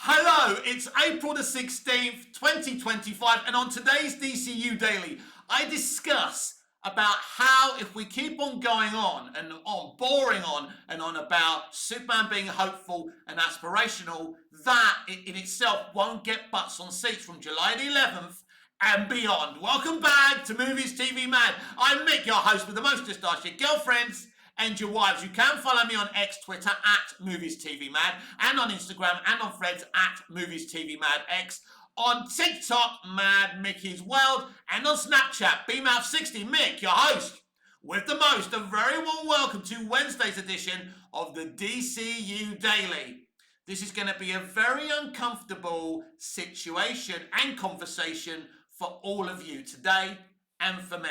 Hello, it's April the 16th, 2025, and on today's DCU Daily, I discuss about how if we keep on going on and on, boring on and on about Superman being hopeful and aspirational, that in itself won't get butts on seats from July the 11th and beyond. Welcome back to Movies TV Mad. I'm Mick, your host with the most just ask your girlfriends and your wives. You can follow me on X, Twitter at Movies TV Mad, and on Instagram and on Threads at Movies TV Mad X, on TikTok, Mad Mickey's World, and on Snapchat, BMouth60 Mick, your host with the most. A very warm welcome to Wednesday's edition of the DCU Daily. This is going to be a very uncomfortable situation and conversation for all of you today and for me.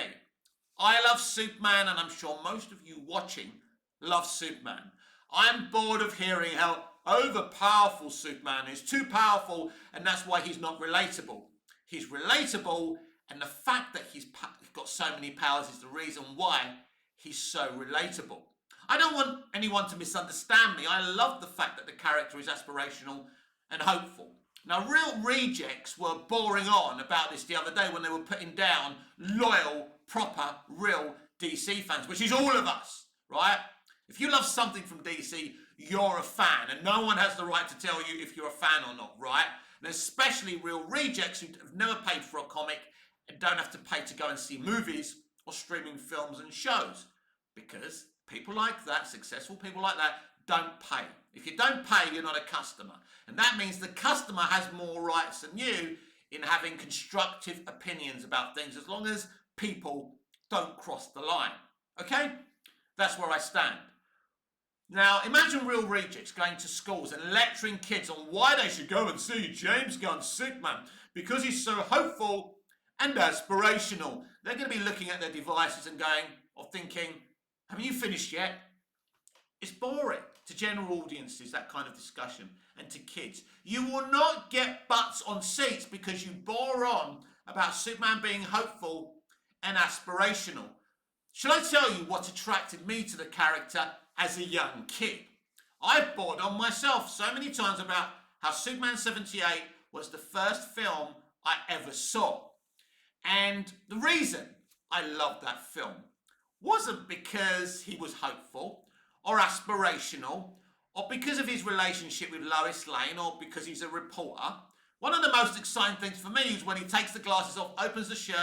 I love Superman, and I'm sure most of you watching love Superman. I'm bored of hearing how overpowerful Superman is, too powerful, and that's why he's not relatable. He's relatable, and the fact that he's got so many powers is the reason why he's so relatable. I don't want anyone to misunderstand me. I love the fact that the character is aspirational and hopeful. Now, Real Rejects were boring on about this the other day when they were putting down loyal, proper, real DC fans, which is all of us, right? If you love something from DC, you're a fan, and no one has the right to tell you if you're a fan or not, right? And especially Real Rejects who have never paid for a comic and don't have to pay to go and see movies or streaming films and shows, because people like that, successful people like that, don't pay. If you don't pay, you're not a customer. And that means the customer has more rights than you in having constructive opinions about things, as long as people don't cross the line. Okay? That's where I stand. Now, imagine Real Rejects going to schools and lecturing kids on why they should go and see James Gunn's Superman, because he's so hopeful and aspirational. They're going to be looking at their devices and going, or thinking, haven't you finished yet? It's boring to general audiences, that kind of discussion, and to kids. You will not get butts on seats because you bore on about Superman being hopeful and aspirational. Shall I tell you what attracted me to the character as a young kid? I've bored on myself so many times about how Superman 78 was the first film I ever saw. And the reason I loved that film wasn't because he was hopeful or aspirational, or because of his relationship with Lois Lane, or because he's a reporter. One of the most exciting things for me is when he takes the glasses off, opens the shirt,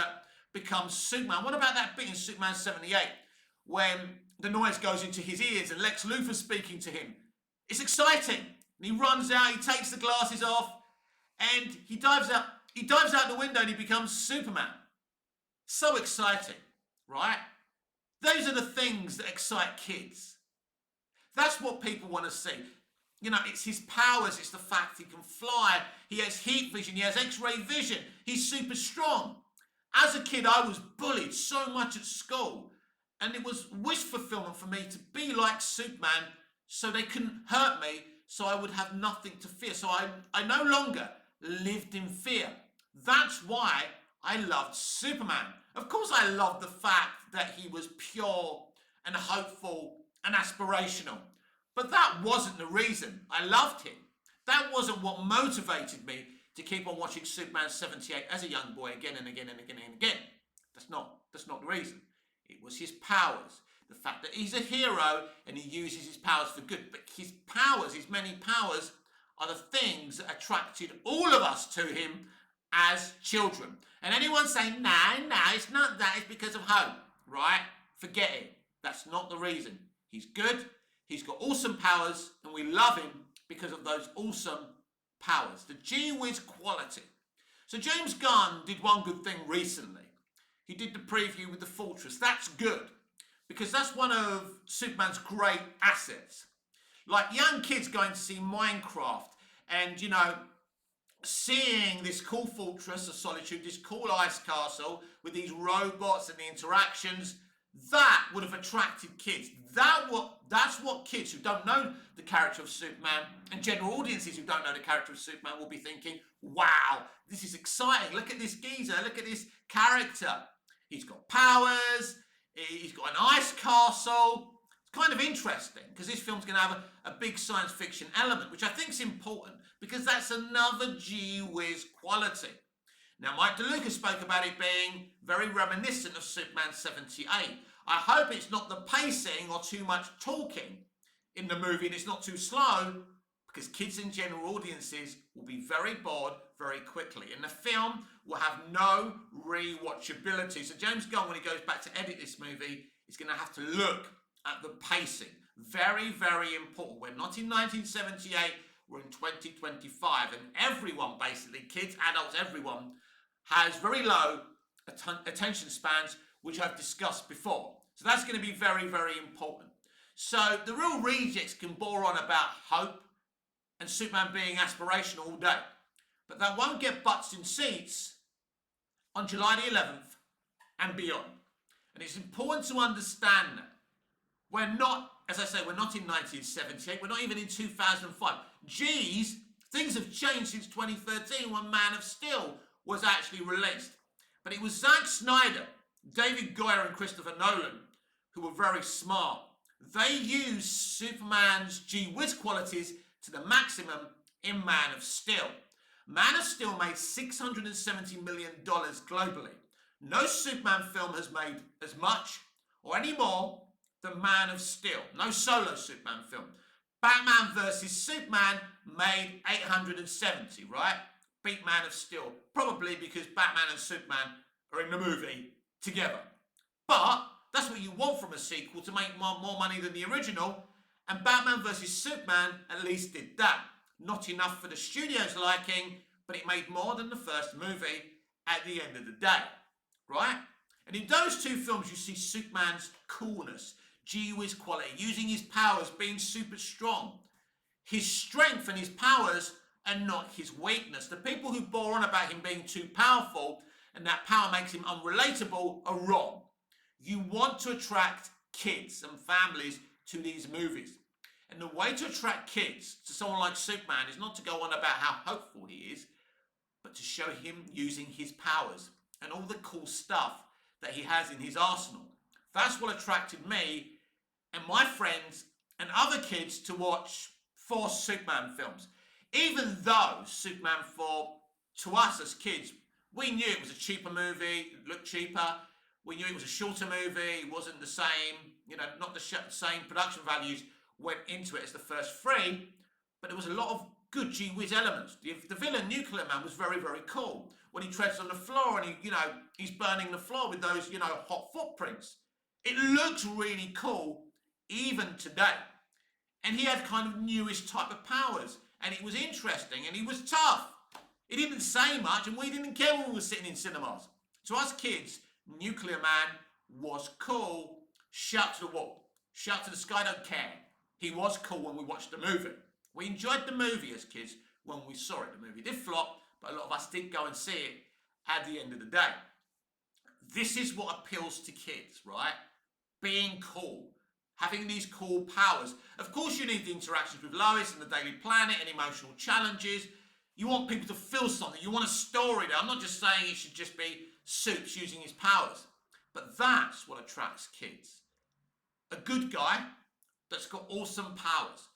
becomes Superman. What about that bit in Superman 78 when the noise goes into his ears and Lex Luthor's speaking to him? It's exciting. And he runs out, he takes the glasses off, and he dives out the window and he becomes Superman. So exciting, right? Those are the things that excite kids. That's what people want to see. You know, it's his powers, it's the fact he can fly, he has heat vision, he has X-ray vision, he's super strong. As a kid, I was bullied so much at school, and it was wish fulfillment for me to be like Superman so they couldn't hurt me, so I would have nothing to fear. So I no longer lived in fear. That's why I loved Superman. Of course, I loved the fact that he was pure and hopeful and aspirational. But that wasn't the reason I loved him. That wasn't what motivated me to keep on watching Superman 78 as a young boy again and again and again and again. That's not the reason. It was his powers. The fact that he's a hero and he uses his powers for good. But his powers, his many powers, are the things that attracted all of us to him as children. And anyone saying, no, it's not that, it's because of hope, right? Forget it. That's not the reason. He's good, he's got awesome powers, and we love him because of those awesome powers. The gee whiz quality. So James Gunn did one good thing recently. He did the preview with the Fortress. That's good, because that's one of Superman's great assets. Like young kids going to see Minecraft and, you know, seeing this cool fortress of solitude, this cool ice castle with these robots and the interactions, that would have attracted kids. That's what kids who don't know the character of Superman and general audiences who don't know the character of Superman will be thinking, wow, this is exciting. Look at this geezer. Look at this character. He's got powers. He's got an ice castle. He's kind of interesting because this film's going to have a big science fiction element, which I think is important because that's another gee whiz quality. Now, Mike DeLuca spoke about it being very reminiscent of Superman 78. I hope it's not the pacing or too much talking in the movie and it's not too slow, because kids and general audiences will be very bored very quickly. And the film will have no rewatchability. So James Gunn, when he goes back to edit this movie, is going to have to look at the pacing. Very, very important. We're not in 1978, we're in 2025. And everyone, basically, kids, adults, everyone, has very low attention spans, which I've discussed before. So that's going to be very, very important. So the real rejects can bore on about hope and Superman being aspirational all day. But that won't get butts in seats on July the 11th and beyond. And it's important to understand that. We're not, as I say, we're not in 1978. We're not even in 2005. Geez, things have changed since 2013 when Man of Steel was actually released. But it was Zack Snyder, David Goyer and Christopher Nolan who were very smart. They used Superman's gee whiz qualities to the maximum in Man of Steel. Man of Steel made $670 million globally. No Superman film has made as much or any more than Man of Steel. No solo Superman film. Batman vs Superman made 870, right? Beat Man of Steel. Probably because Batman and Superman are in the movie together. But that's what you want from a sequel, to make more money than the original. And Batman vs Superman at least did that. Not enough for the studio's liking, but it made more than the first movie at the end of the day. Right? And in those two films, you see Superman's coolness, gee whiz quality, using his powers, being super strong. His strength and his powers are not his weakness. The people who bore on about him being too powerful and that power makes him unrelatable are wrong. You want to attract kids and families to these movies. And the way to attract kids to someone like Superman is not to go on about how hopeful he is, but to show him using his powers and all the cool stuff that he has in his arsenal. That's what attracted me and my friends and other kids to watch 4 Superman films. Even though Superman 4, to us as kids, we knew it was a cheaper movie, it looked cheaper. We knew it was a shorter movie, it wasn't the same, not the same production values went into it as the first 3, but there was a lot of good gee whiz elements. The villain Nuclear Man was very, very cool. When he treads on the floor and he's burning the floor with those, hot footprints. It looks really cool even today. And he had kind of newish type of powers. And it was interesting and he was tough. He didn't say much and we didn't care when we were sitting in cinemas. To us kids, Nuclear Man was cool. Shout to the wall. Shout to the sky, don't care. He was cool when we watched the movie. We enjoyed the movie as kids when we saw it. The movie did flop, but a lot of us did go and see it at the end of the day. This is what appeals to kids, right? Being cool. Having these cool powers. Of course you need the interactions with Lois and the Daily Planet and emotional challenges. You want people to feel something. You want a story there. I'm not just saying it should just be Supes using his powers. But that's what attracts kids. A good guy that's got awesome powers.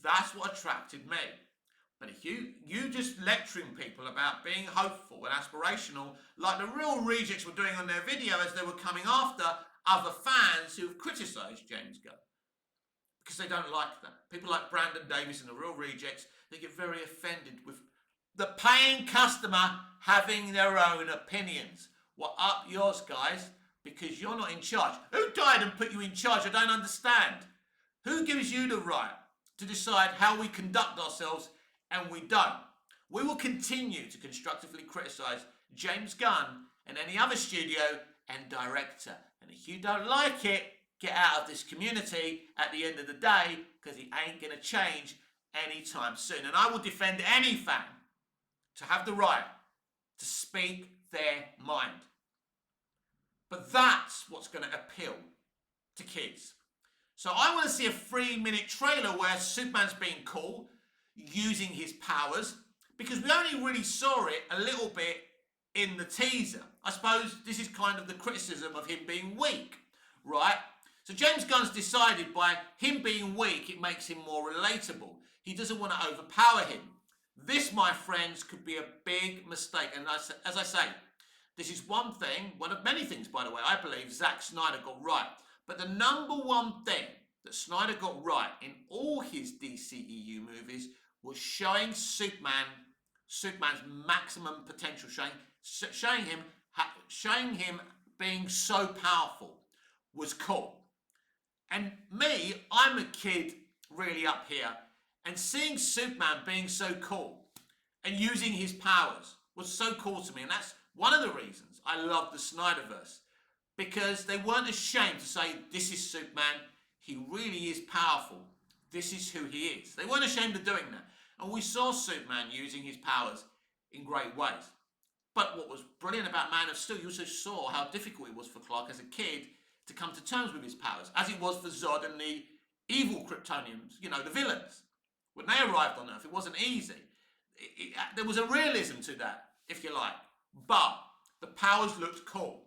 That's what attracted me. But if you just lecturing people about being hopeful and aspirational, like the real rejects were doing on their video as they were coming after other fans who have criticised James Gunn. Because they don't like that. People like Brandon Davis and the real rejects, they get very offended with the paying customer having their own opinions. Well, up yours, guys, because you're not in charge. Who died and put you in charge? I don't understand. Who gives you the right to decide how we conduct ourselves and we don't? We will continue to constructively criticise James Gunn and any other studio and director. And if you don't like it, get out of this community at the end of the day, because it ain't going to change anytime soon. And I will defend any fan to have the right to speak their mind. But that's what's going to appeal to kids. So I want to see a 3-minute trailer where Superman's being cool, using his powers, because we only really saw it a little bit in the teaser. I suppose this is kind of the criticism of him being weak, right? So James Gunn's decided by him being weak, it makes him more relatable. He doesn't want to overpower him. This, my friends, could be a big mistake. And as I say, this is one thing, one of many things, by the way, I believe Zack Snyder got right. But the number one thing that Snyder got right in all his DCEU movies was showing Superman's maximum potential, showing him being so powerful was cool. And me, I'm a kid really up here, and seeing Superman being so cool and using his powers was so cool to me. And that's one of the reasons I love the Snyderverse, because they weren't ashamed to say, this is Superman, he really is powerful, this is who he is. They weren't ashamed of doing that. And we saw Superman using his powers in great ways. But what was brilliant about Man of Steel, you also saw how difficult it was for Clark as a kid to come to terms with his powers, as it was for Zod and the evil Kryptonians, the villains. When they arrived on Earth, it wasn't easy. There was a realism to that, if you like. But the powers looked cool.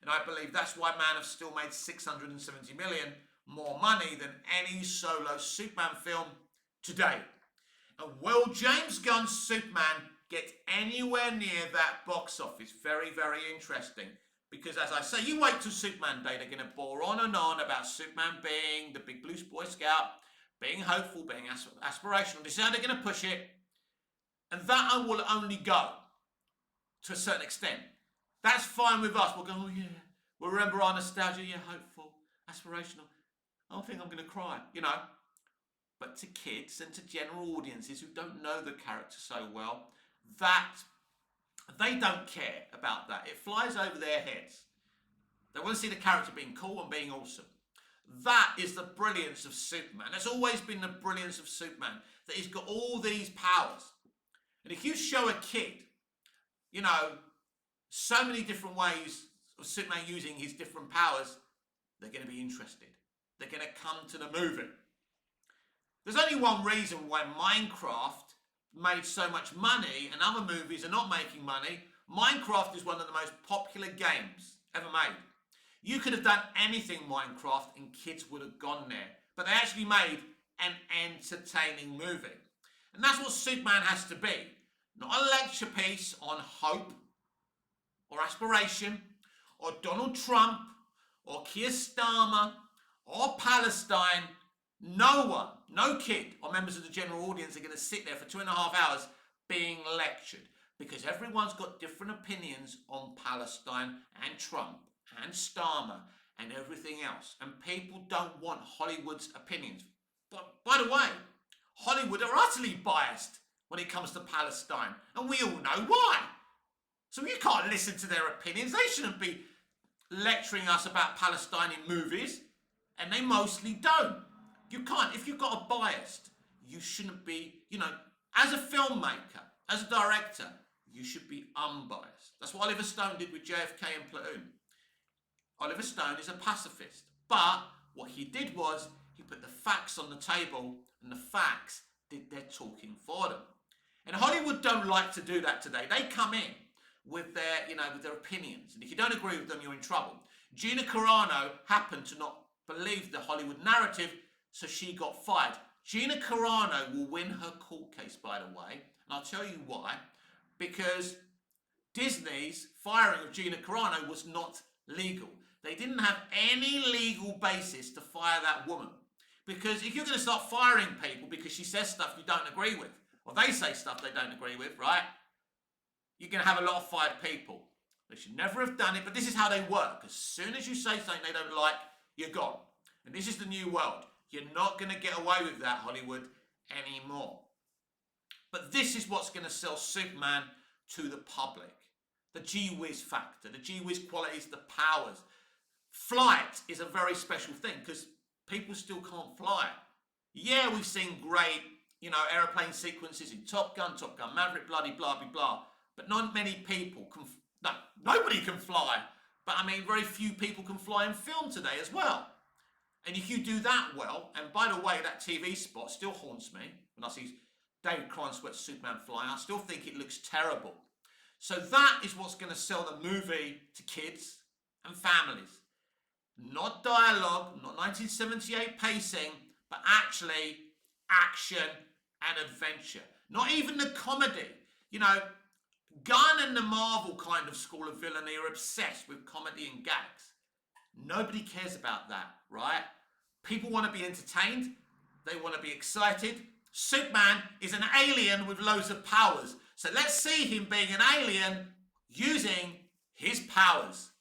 And I believe that's why Man of Steel made $670 million more money than any solo Superman film today. And will James Gunn's Superman get anywhere near that box office? Very, very interesting. Because as I say, you wait till Superman Day, they're going to bore on and on about Superman being the big blue Boy Scout, being hopeful, being aspirational. This is how they're going to push it. And that will only go to a certain extent. That's fine with us. We'll go, oh yeah, we'll remember our nostalgia, yeah, hopeful, aspirational. I don't think I'm going to cry, But to kids and to general audiences who don't know the character so well, that they don't care about that. It flies over their heads. They want to see the character being cool and being awesome. That is the brilliance of Superman. That's always been the brilliance of Superman, that he's got all these powers. And if you show a kid, so many different ways of Superman using his different powers, they're going to be interested. They're going to come to the movie. There's only one reason why Minecraft made so much money and other movies are not making money. Minecraft is one of the most popular games ever made. You could have done anything Minecraft and kids would have gone there. But they actually made an entertaining movie. And that's what Superman has to be. Not a lecture piece on hope or aspiration or Donald Trump or Keir Starmer or Palestine. No one, no kid or members of the general audience are going to sit there for 2.5 hours being lectured, because everyone's got different opinions on Palestine and Trump and Starmer and everything else. And people don't want Hollywood's opinions. But by the way, Hollywood are utterly biased when it comes to Palestine, and we all know why. So you can't listen to their opinions. They shouldn't be lecturing us about Palestine in movies, and they mostly don't. You can't. If you've got a bias, you shouldn't be, as a filmmaker, as a director, you should be unbiased. That's what Oliver Stone did with JFK and Platoon. Oliver Stone is a pacifist, but what he did was he put the facts on the table, and the facts did their talking for them. And Hollywood don't like to do that today. They come in with their, with their opinions, and if you don't agree with them, you're in trouble. Gina Carano happened to not believe the Hollywood narrative, so she got fired. Gina Carano will win her court case, by the way, and I'll tell you why. Because Disney's firing of Gina Carano was not legal. They didn't have any legal basis to fire that woman. Because if you're going to start firing people because she says stuff you don't agree with, or they say stuff they don't agree with, right? You're going to have a lot of fired people. They should never have done it, but this is how they work. As soon as you say something they don't like, you're gone. And this is the new world. You're not going to get away with that, Hollywood, anymore. But this is what's going to sell Superman to the public. The gee-whiz factor, the gee-whiz qualities, the powers. Flight is a very special thing because people still can't fly. Yeah, we've seen great, aeroplane sequences in Top Gun Maverick, bloody blah, blah, blah. But not many people can, nobody can fly. But very few people can fly in film today as well. And if you do that well, and by the way, that TV spot still haunts me when I see David Cronenberg's Superman flying. I still think it looks terrible. So that is what's going to sell the movie to kids and families. not dialogue, not 1978 pacing, but actually action and adventure. Not even the comedy. You know, Gunn and the Marvel kind of school of villainy are obsessed with comedy and gags. Nobody cares about that, right? People want to be entertained. They want to be excited. Superman is an alien with loads of powers. So let's see him being an alien using his powers.